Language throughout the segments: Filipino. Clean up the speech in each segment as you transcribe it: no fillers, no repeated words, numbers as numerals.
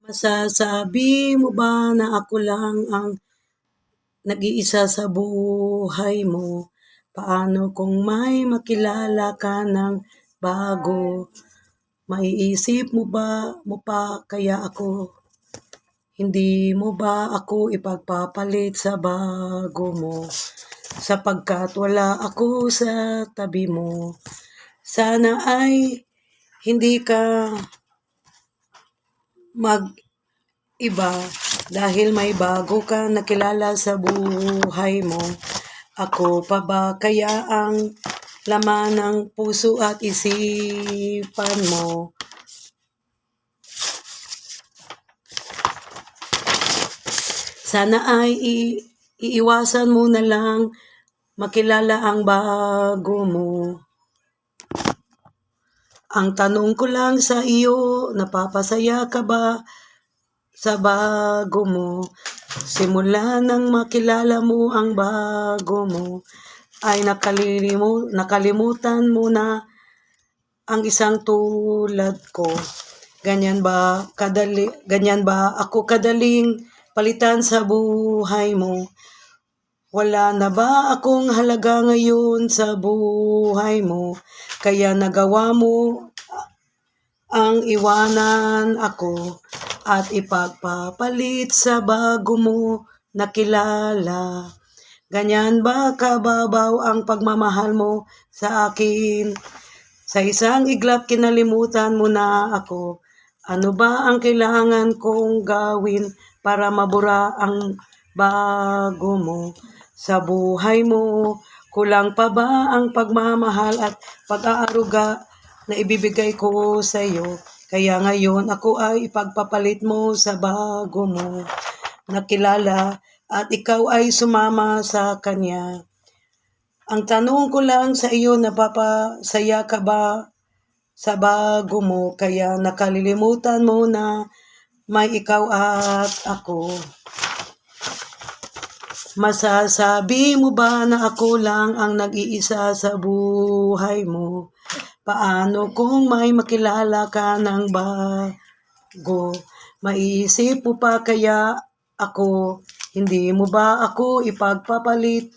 Masasabi mo ba na ako lang ang nag-iisa sa buhay mo? Paano kung may makilala ka ng bago? Maiisip mo pa kaya ako? Hindi mo ba ako ipagpapalit sa bago mo? Sapagkat wala ako sa tabi mo. Sana ay hindi ka mag-iba dahil may bago ka nakilala sa buhay mo. Ako pa ba kaya ang laman ng puso at isipan mo? Sana ay iiwasan mo na lang makilala ang bago mo. Ang tanong ko lang sa iyo, napapasaya ka ba sa bago mo? Simula nang makilala mo ang bago mo, ay nakalimutan mo na ang isang tulad ko. Ganyan ba ako kadaling palitan sa buhay mo? Wala na ba akong halaga ngayon sa buhay mo? Kaya nagawa mo ang iwanan ako at ipagpapalit sa bago mo nakilala. Ganyan ba kababaw ang pagmamahal mo sa akin? Sa isang iglap kinalimutan mo na ako. Ano ba ang kailangan kong gawin para mabura ang bago mo sa buhay mo? Kulang pa ba ang pagmamahal at pag-aaruga na ibibigay ko sa iyo? Kaya ngayon ako ay ipagpapalit mo sa bago mo nakilala at ikaw ay sumama sa kanya. Ang tanong ko lang sa iyo, napapasaya ka ba sa bago mo? Kaya nakalilimutan mo na may ikaw at ako. Masasabi mo ba na ako lang ang nag-iisa sa buhay mo? Paano kung may makilala ka ng bago? Maiisip mo pa kaya ako? Hindi mo ba ako ipagpapalit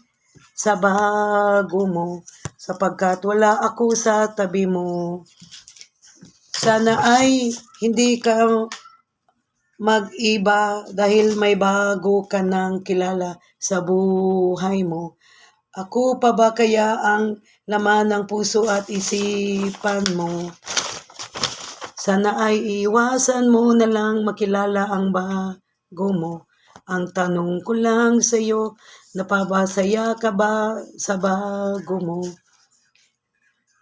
sa bago mo? Sapagkat wala ako sa tabi mo. Sana ay hindi ka mag-iba dahil may bago ka nang kilala sa buhay mo. Ako pa ba kaya ang laman ng puso at isipan mo? Sana ay iwasan mo na lang makilala ang bago mo. Ang tanong ko lang sa iyo, napapasaya ka ba sa bago mo?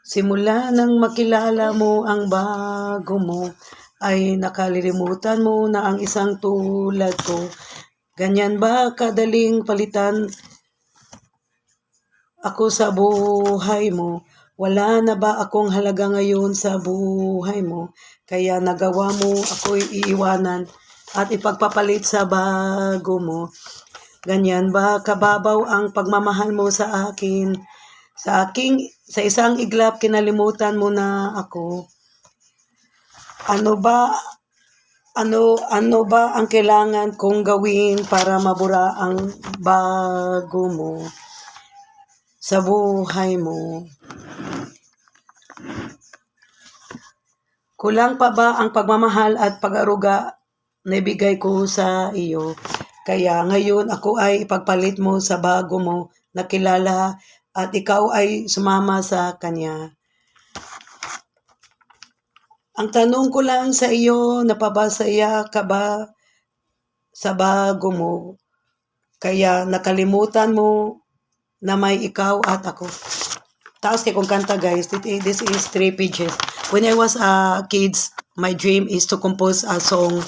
Simula nang makilala mo ang bago mo, ay nakalilimutan mo na ang isang tulad ko. Ganyan ba kadaling palitan ako sa buhay mo? Wala na ba akong halaga ngayon sa buhay mo? Kaya nagawa mo ako'y iiwanan at ipagpapalit sa bago mo. Ganyan ba kababaw ang pagmamahal mo sa akin? Sa isang iglap kinalimutan mo na ako. Ano ba ang kailangan kong gawin para mabura ang bago mo sa buhay mo? Kulang pa ba ang pagmamahal at pag-aruga na ibigay ko sa iyo? Kaya ngayon ako ay ipagpalit mo sa bago mo nakilala at ikaw ay sumama sa kanya. Ang tanong ko lang sa iyo, napapasaya ka ba sa bago mo? Kaya nakalimutan mo na may ikaw at ako. Taas kay kong kanta guys, this is 3 pages. When I was a kids, my dream is to compose a song,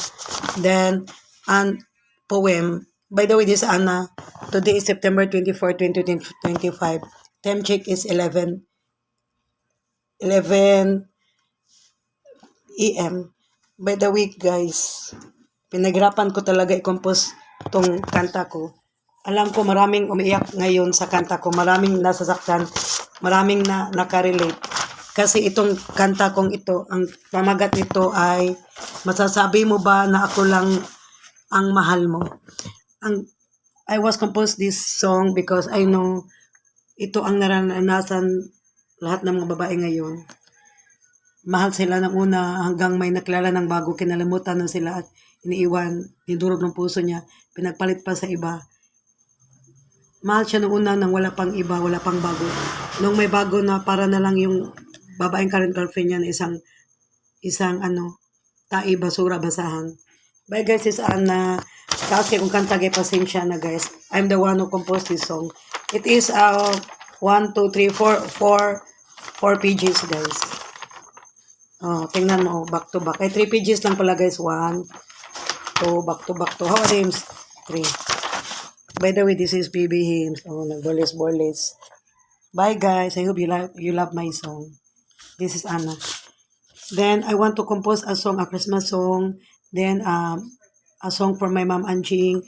then and poem. By the way, this is Anna. Today is September 24, 2025. Time check is 11 AM. By the way guys, pinaghirapan ko talaga i-compose tong kanta ko. Alam ko maraming umiiyak ngayon sa kanta ko, maraming nasasaktan, maraming nakarelate. Kasi itong kanta kong ito, ang pamagat nito ay, masasabi mo ba na ako lang ang mahal mo? I was composed this song because I know ito ang naranasan lahat ng mga babae ngayon. Mahal sila ng una hanggang may nakilala ng bago, kinalimutan na sila at iniiwan, nidurog ng puso niya, pinagpalit pa sa iba. Mahal siya nung una nang wala pang iba, wala pang bago. Nung may bago na, para na lang yung babaeng current girlfriend niya na isang tai, basura, basahan. Bye guys, is Anna. Kasi kung kanta gay pasensya na guys. I'm the one who composed this song. It is 1, 2, 3, 4 pages guys. Tingnan mo, back to back. Ay, 3 pages lang pala guys. 1, 2, back to back to. How are names? 3. By the way, this is PB Hymns. Nagboles-boles. Bye guys. I hope you love my song. This is Anna. Then, I want to compose a song, a Christmas song. Then, a song for my mom Anjing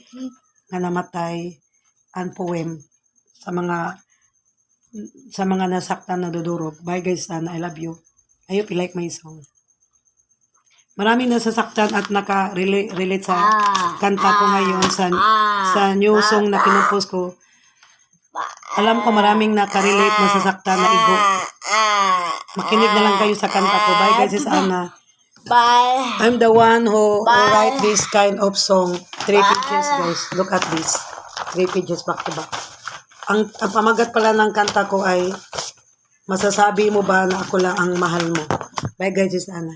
nga namatay, and poem sa mga nasaktan na dudurog. Bye guys, Anna. I love you. I hope you like my song. Maraming nasasaktan at naka-relate sa kanta ko ngayon sa new song na kinumpos ko. Alam ko maraming naka-relate, nasasaktan na igo. Makinig na lang kayo sa kanta ko. Bye guys, is Anna. Bye. I'm the one who write this kind of song. 3 pages guys. Look at this. 3 pages back to back. Ang pamagat pala ng kanta ko ay, masasabi mo ba na ako lang ang mahal mo? Bye guys, is Anna.